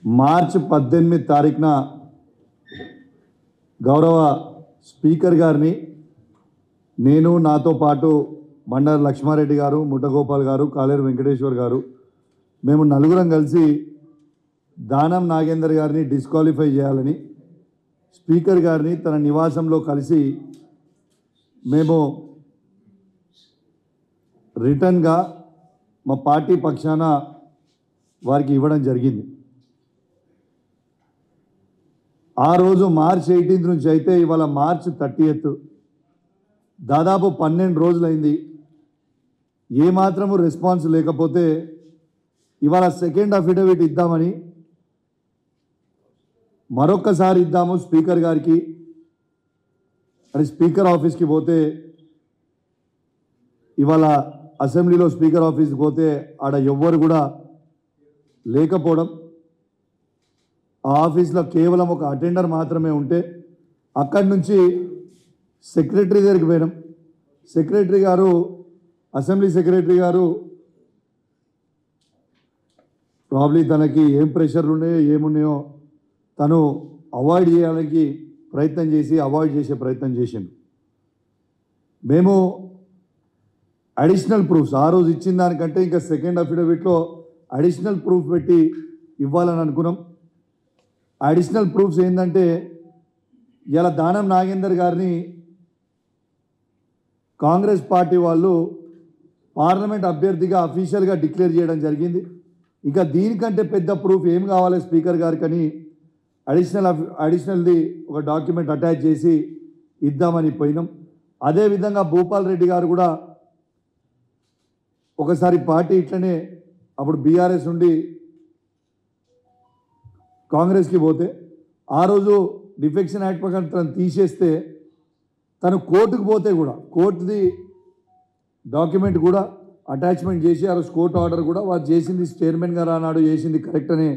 మార్చి 18 తారీఖున గౌరవ స్పీకర్ గారిని నేను నాతో పాటు బండారు లక్ష్మారెడ్డి గారు, ముట్టగోపాల్ గారు, కాలేరు వెంకటేశ్వర్ గారు మేము నలుగురం కలిసి దానం నాగేందర్ గారిని డిస్క్వాలిఫై చేయాలని స్పీకర్ గారిని తన నివాసంలో కలిసి మేము రిటర్న్గా మా పార్టీ పక్షాన వారికి ఇవ్వడం జరిగింది. ఆ రోజు మార్చ్ 18 నుంచి అయితే ఇవాళ మార్చ్ 30 దాదాపు 12 రోజులైంది. ఏమాత్రము రెస్పాన్స్ లేకపోతే ఇవాళ సెకండ్ అఫిడవిట్ ఇద్దామని మరొక్కసారి ఇద్దాము స్పీకర్ గారికి అని స్పీకర్ ఆఫీస్కి పోతే ఇవాళ అసెంబ్లీలో స్పీకర్ ఆఫీస్కి పోతే ఆడ ఎవ్వరు కూడా లేకపోవడం, ఆ ఆఫీస్లో కేవలం ఒక అటెండర్ మాత్రమే ఉంటే అక్కడి నుంచి సెక్రటరీ దగ్గరికి పోయినాం. సెక్రటరీ గారు, అసెంబ్లీ సెక్రటరీ గారు ప్రాబ్లీ తనకి ఏం ప్రెషర్లు ఉన్నాయో ఏమున్నాయో తను అవాయిడ్ చేయడానికి ప్రయత్నం చేసి అవాయిడ్ చేసే ప్రయత్నం చేసిండు. మేము అడిషనల్ ప్రూఫ్స్ ఆ రోజు ఇచ్చిన దానికంటే ఇంకా సెకండ్ అఫిడవిట్లో అడిషనల్ ప్రూఫ్ పెట్టి ఇవ్వాలని అనుకున్నాం. అడిషనల్ ప్రూఫ్స్ ఏంటంటే ఇలా దానం నాగేందర్ గారిని కాంగ్రెస్ పార్టీ వాళ్ళు పార్లమెంట్ అభ్యర్థిగా అఫీషియల్గా డిక్లేర్ చేయడం జరిగింది. ఇక దీనికంటే పెద్ద ప్రూఫ్ ఏం కావాలి స్పీకర్ గారికి అని అడిషనల్ది ఒక డాక్యుమెంట్ అటాచ్ చేసి ఇద్దామని పోయినాం. అదేవిధంగా భూపాల్ రెడ్డి గారు కూడా ఒకసారి పార్టీ ఇట్లనే అప్పుడు బీఆర్ఎస్ నుండి కాంగ్రెస్కి పోతే ఆ రోజు డిఫెక్షన్ యాక్ట్ ప్రకారం తను తీసేస్తే తను కోర్టుకు పోతే కూడా కోర్టుది డాక్యుమెంట్ కూడా అటాచ్మెంట్ చేసి ఆ రోజు కోర్టు ఆర్డర్ కూడా వారు చేసింది చైర్మన్ గారు ఆనాడు చేసింది కరెక్ట్ అనే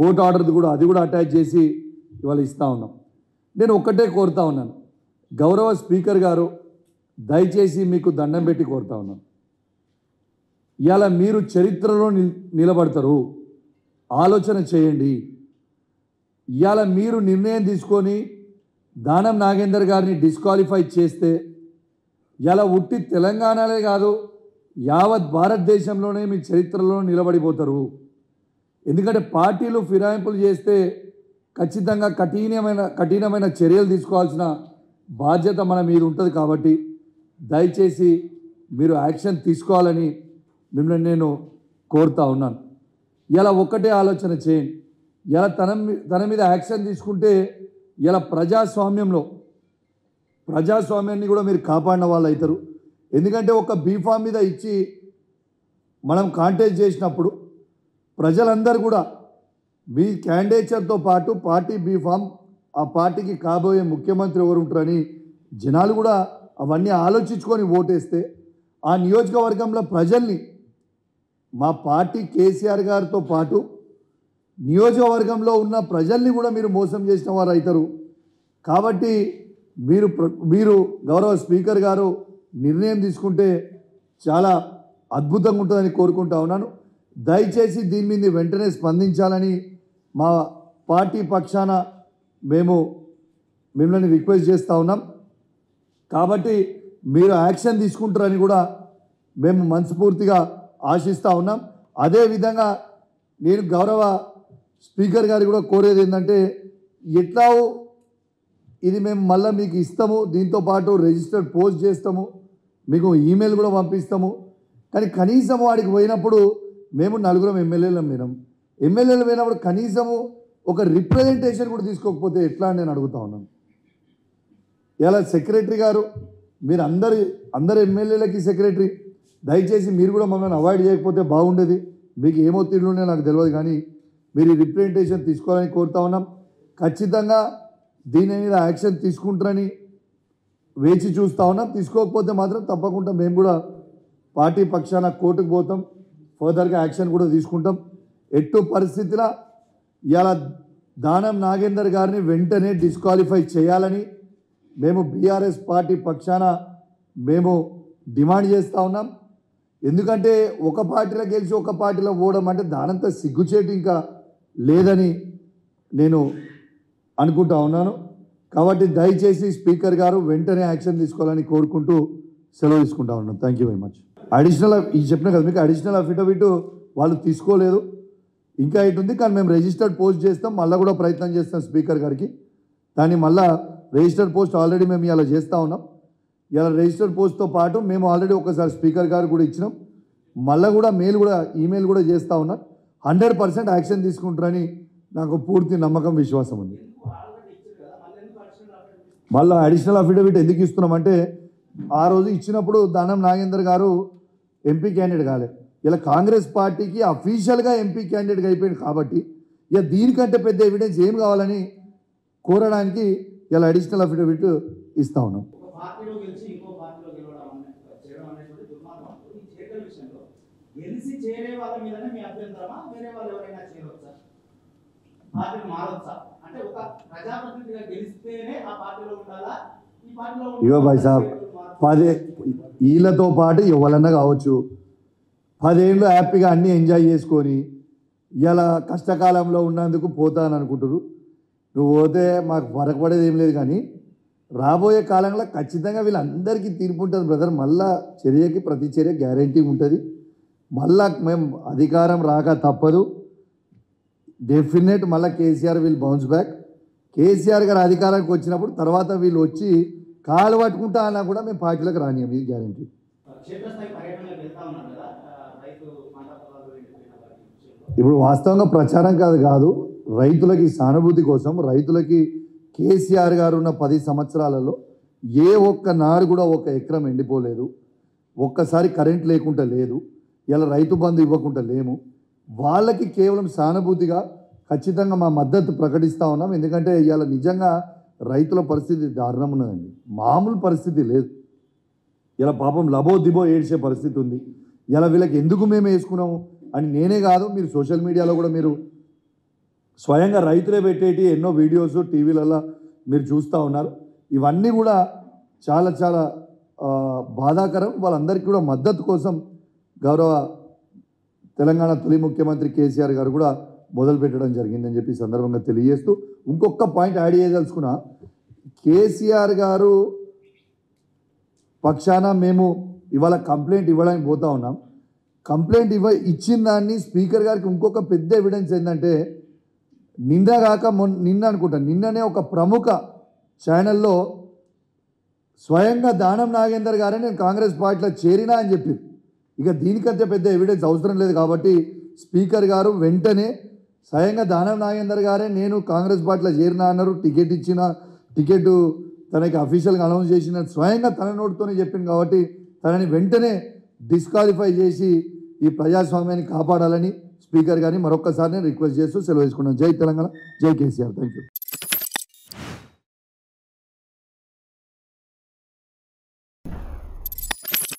కోర్టు ఆర్డర్ది కూడా అది కూడా అటాచ్ చేసి ఇవాళ ఇస్తూ ఉన్నాం. నేను ఒక్కటే కోరుతా ఉన్నాను, గౌరవ స్పీకర్ గారు దయచేసి మీకు దండం పెట్టి కోరుతా ఉన్నాను, ఇవాళ మీరు చరిత్రలో నిలబడతారు, ఆలోచన చేయండి. ఇవాళ మీరు నిర్ణయం తీసుకొని దానం నాగేందర్ గారిని డిస్క్వాలిఫై చేస్తే ఇలా ఉట్టి తెలంగాణలే కాదు యావత్ భారతదేశంలోనే మీ చరిత్రలో నిలబడిపోతారు. ఎందుకంటే పార్టీలు ఫిరాయింపులు చేస్తే ఖచ్చితంగా కఠినమైన చర్యలు తీసుకోవాల్సిన బాధ్యత మన మీద ఉంటుంది. కాబట్టి దయచేసి మీరు యాక్షన్ తీసుకోవాలని మిమ్మల్ని నేను కోరుతా ఉన్నాను. ఇలా ఒక్కటే ఆలోచన చేయండి, ఇలా తన మీద యాక్షన్ తీసుకుంటే ఇలా ప్రజాస్వామ్యాన్ని కూడా మీరు కాపాడిన వాళ్ళు అవుతారు. ఎందుకంటే ఒక బీఫామ్ మీద ఇచ్చి మనం కాంటెస్ట్ చేసినప్పుడు ప్రజలందరూ కూడా మీ క్యాండిడేచర్తో పాటు పార్టీ బీఫామ్, ఆ పార్టీకి కాబోయే ముఖ్యమంత్రి ఎవరు ఉంటారని జనాలు కూడా అవన్నీ ఆలోచించుకొని ఓటేస్తే ఆ నియోజకవర్గంలో ప్రజల్ని, మా పార్టీ కేసీఆర్ గారితో పాటు నియోజకవర్గంలో ఉన్న ప్రజల్ని కూడా మీరు మోసం చేసిన వారు అవుతారు. కాబట్టి మీరు గౌరవ స్పీకర్ గారు నిర్ణయం తీసుకుంటే చాలా అద్భుతంగా ఉంటుందని కోరుకుంటా ఉన్నాను. దయచేసి దీని మీద వెంటనే స్పందించాలని మా పార్టీ పక్షాన మేము మిమ్మల్ని రిక్వెస్ట్ చేస్తూ ఉన్నాం. కాబట్టి మీరు యాక్షన్ తీసుకుంటారని కూడా మేము మనస్ఫూర్తిగా ఆశిస్తూ ఉన్నాం. అదేవిధంగా నేను గౌరవ స్పీకర్ గారు కూడా కోరేది ఏంటంటే, ఎట్లా ఇది మేము మళ్ళీ మీకు ఇస్తాము, దీంతోపాటు రిజిస్టర్డ్ పోస్ట్ చేస్తాము, మీకు ఈమెయిల్ కూడా పంపిస్తాము. కానీ కనీసం వాడికి పోయినప్పుడు మేము నలుగురం ఎమ్మెల్యేలు పోయినప్పుడు కనీసము ఒక రిప్రజెంటేషన్ కూడా తీసుకోకపోతే ఎట్లా అని నేను అడుగుతా ఉన్నాను. ఇలా సెక్రటరీ గారు, మీరు అందరు ఎమ్మెల్యేలకి సెక్రటరీ, దయచేసి మీరు కూడా మమ్మల్ని అవాయిడ్ చేయకపోతే బాగుండేది. మీకు ఏమో తిండుండే నాకు తెలియదు, కానీ మీరు రిప్రజెంటేషన్ తీసుకోవాలని కోరుతా ఉన్నాం. ఖచ్చితంగా దీని మీద యాక్షన్ తీసుకుంటారని వేచి చూస్తూ ఉన్నాం. తీసుకోకపోతే మాత్రం తప్పకుండా మేము కూడా పార్టీ పక్షాన కోర్టుకు పోతాం, ఫర్దర్గా యాక్షన్ కూడా తీసుకుంటాం. ఎట్టు పరిస్థితిలో ఇలా దానం నాగేందర్ గారిని వెంటనే డిస్క్వాలిఫై చేయాలని మేము బీఆర్ఎస్ పార్టీ పక్షాన మేము డిమాండ్ చేస్తూ ఉన్నాం. ఎందుకంటే ఒక పార్టీలో గెలిచి ఒక పార్టీలో పోవడం అంటే దానంతా సిగ్గుచేటు ఇంకా లేదని నేను అనుకుంటా ఉన్నాను. కాబట్టి దయచేసి స్పీకర్ గారు వెంటనే యాక్షన్ తీసుకోవాలని కోరుకుంటూ సెలవు తీసుకుంటా ఉన్నాను. Thank you very much. Additional ఇది చెప్పిన కదా మీకు, అడిషనల్ అఫిడవిట్ వాళ్ళు తీసుకోలేదు, ఇంకా ఇటు ఉంది. కానీ మేము రిజిస్టర్డ్ పోస్ట్ చేస్తాం, మళ్ళీ కూడా ప్రయత్నం చేస్తాం స్పీకర్ గారికి. దాన్ని మళ్ళీ రిజిస్టర్డ్ పోస్ట్ ఆల్రెడీ మేము ఇలా చేస్తూ ఉన్నాం. ఇలా రిజిస్టర్డ్ పోస్ట్తో పాటు మేము ఆల్రెడీ ఒకసారి స్పీకర్ గారు కూడా ఇచ్చినాం, మళ్ళీ కూడా ఈమెయిల్ కూడా చేస్తూ ఉన్నాం. 100% యాక్షన్ తీసుకుంటారని నాకు పూర్తి నమ్మకం, విశ్వాసం ఉంది. మళ్ళీ అడిషనల్ అఫిడవిట్ ఎందుకు ఇస్తున్నామంటే, ఆ రోజు ఇచ్చినప్పుడు దానం నాగేందర్ గారు ఎంపీ క్యాండిడేట్ కాలేదు. ఇలా కాంగ్రెస్ పార్టీకి అఫీషియల్గా ఎంపీ క్యాండిడేట్గా అయిపోయింది కాబట్టి ఇక దీనికంటే పెద్ద ఎవిడెన్స్ ఏం కావాలని కోరడానికి ఇలా అడిషనల్ అఫిడవిట్ ఇస్తా ఉన్నాం. ఇగో భాయ్ సాబ్, 10 వీళ్ళతో పాటు ఎవరన్నా కావచ్చు, 10 ఏళ్ళు హ్యాపీగా అన్నీ ఎంజాయ్ చేసుకొని ఇలా కష్టకాలంలో ఉన్నందుకు పోతాను అనుకుంటారు. నువ్వు పోతే మాకు పడేది ఏం లేదు, కానీ రాబోయే కాలంలో ఖచ్చితంగా వీళ్ళందరికీ తీర్పు ఉంటుంది బ్రదర్. మళ్ళా చర్యకి ప్రతి చర్య గ్యారంటీ ఉంటుంది. మళ్ళా మేము అధికారం రాక తప్పదు, డెఫినెట్ మళ్ళీ KCR will bounce back. KCR గారు అధికారానికి వచ్చినప్పుడు తర్వాత వీళ్ళు వచ్చి కాలు పట్టుకుంటా అన్నా కూడా మేము పార్టీలకు రానియం, ఇది గ్యారంటీ. ఇప్పుడు వాస్తవంగా ప్రచారం కాదు, రైతులకి సానుభూతి కోసం, రైతులకి కేసీఆర్ గారు ఉన్న 10 సంవత్సరాలలో ఏ ఒక్క నాడు కూడా ఒక ఎకరం ఎండిపోలేదు, ఒక్కసారి కరెంట్ లేకుండా లేదు, ఇలా రైతు బంధు ఇవ్వకుండా లేము. వాళ్ళకి కేవలం సానుభూతిగా ఖచ్చితంగా మా మద్దతు ప్రకటిస్తూ ఉన్నాం. ఎందుకంటే ఇవాళ నిజంగా రైతుల పరిస్థితి దారుణం ఉన్నదండి, మామూలు పరిస్థితి లేదు. ఇలా పాపం లబో దిబో ఏడ్చే పరిస్థితి ఉంది. ఇలా వీళ్ళకి ఎందుకు మేము వేసుకున్నాము అని నేనే కాదు, మీరు సోషల్ మీడియాలో కూడా మీరు స్వయంగా రైతులే పెట్టేటి ఎన్నో వీడియోస్ టీవీలలో మీరు చూస్తూ ఉన్నారు. ఇవన్నీ కూడా చాలా చాలా బాధాకరం. వాళ్ళందరికీ కూడా మద్దతు కోసం గౌరవ తెలంగాణ తొలి ముఖ్యమంత్రి కేసీఆర్ గారు కూడా మొదలుపెట్టడం జరిగిందని చెప్పి సందర్భంగా తెలియజేస్తూ ఇంకొక పాయింట్ యాడ్ చేయదలుచుకున్నా. కేసీఆర్ గారు పక్షాన మేము ఇవాళ కంప్లైంట్ ఇవ్వడానికి పోతా ఉన్నాం. కంప్లైంట్ ఇచ్చిన దాన్ని స్పీకర్ గారికి ఇంకొక పెద్ద ఎవిడెన్స్ ఏంటంటే, నిన్ననే ఒక ప్రముఖ ఛానల్లో స్వయంగా దానం నాగేందర్ గారే నేను కాంగ్రెస్ పార్టీలో చేరినా అని చెప్పింది. ఇక దీనికంటే పెద్ద ఎవిడెన్స్ అవసరం లేదు. కాబట్టి స్పీకర్ గారు వెంటనే స్వయంగా దానం నాగేందర్ గారే నేను కాంగ్రెస్ పార్టీలో చేరినా అన్నారు, టికెట్ తనకి అఫీషియల్గా అనౌన్స్ చేసిన స్వయంగా తన నోటితోనే చెప్పింది. కాబట్టి తనని వెంటనే డిస్క్వాలిఫై చేసి ఈ ప్రజాస్వామ్యాన్ని కాపాడాలని స్పీకర్ గారిని మరొక్కసారి నేను రిక్వెస్ట్ చేస్తూ సెలవు తీసుకున్నాను. జై తెలంగాణ, జై కేసీఆర్. Thank you.